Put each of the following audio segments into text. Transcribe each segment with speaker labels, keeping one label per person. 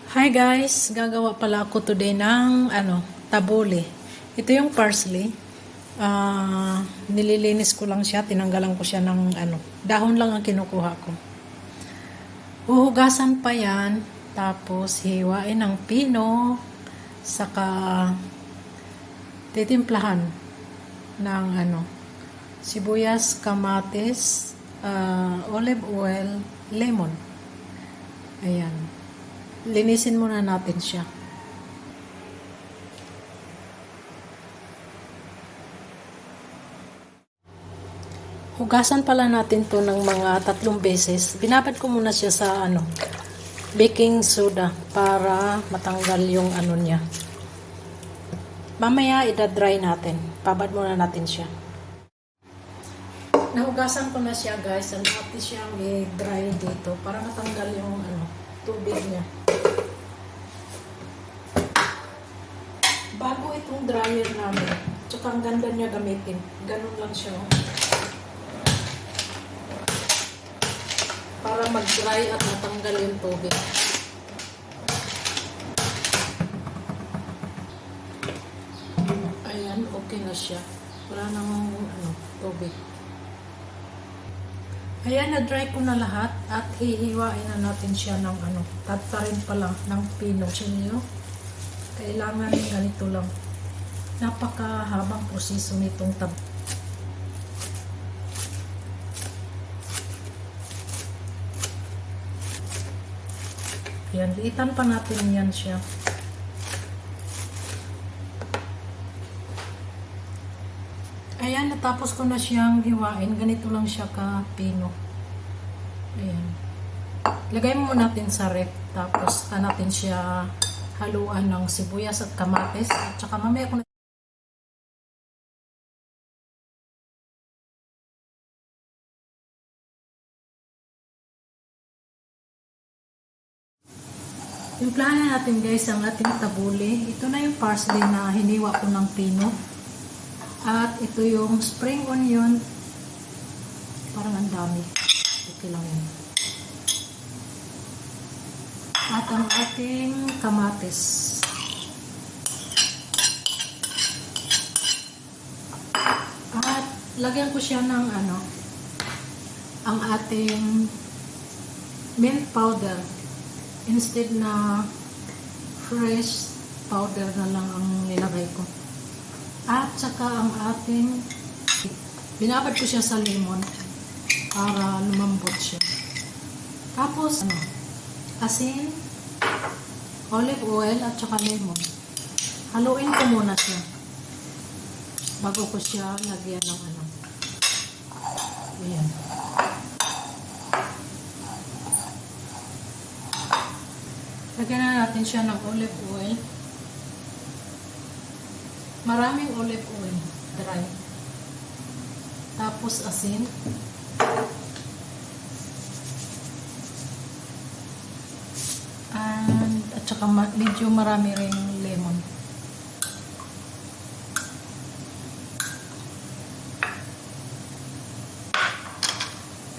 Speaker 1: Hi guys, gagawa pala ako today ng tabule. Ito yung parsley. Nililinis ko lang siya, tinanggalan ko siya ng dahon lang ang kinukuha ko. Huhugasan pa yan, tapos hiwain ng pino, saka titimplahan ng sibuyas, kamatis, olive oil, lemon. Ayan. Linisin muna natin siya. Hugasan pala natin to ng mga 3 beses. Binabad ko muna siya sa baking soda para matanggal yung niya. Mamaya ida-dry natin. Babad muna natin siya. Nahugasan ko na siya guys. Ang natin siyang i-dry dito para matanggal yung tubig niya. Bago itong dryer namin, tsaka ang ganda niya gamitin. Ganun lang siya. Para mag-dry at matanggal yung tubig. Ayan, okay na siya. Wala nang tubig. Ayan, na-dry ko na lahat at hihiwain na natin siya ng tatarin pa lang ng pino. Sinyo? Kailangan ganito lang. Napakahabang proseso nitong Yan, liitan pa natin yan siya. Ayan, natapos ko na siyang hiwain. Ganito lang siya ka-pino. Ayan. Lagay mo natin sa ref. Tapos natin siya haluan ng sibuyas at kamatis. At saka mamaya ko na timplahan na natin guys ang ating tabule. Ito na yung parsley na hiniwa ko ng pino. At ito yung spring onion. Parang ang dami. Okay lang yun. At ang ating kamatis. At lagyan ko siya ng ang ating mint powder. Instead na fresh powder na lang ang nilagay ko. At saka ang ating binabad ko siya sa lemon para lumambot siya. Tapos asin, olive oil at saka lemon. Haluin ko muna siya bago ko siya lagyan ng ayan. Lagyan na natin siya ng olive oil. Maraming olive oil, dry. Tapos asin. At saka medyo marami rin lemon.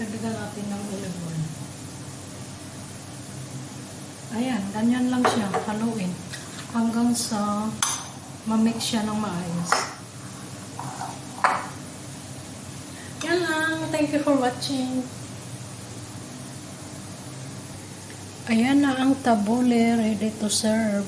Speaker 1: Dagdagan natin ng olive oil. Ayan, ganyan lang siya, haluin. Hanggang sa ma-mix siya ng maayos. Yan lang. Thank you for watching. Ayan na ang tabule, ready to serve.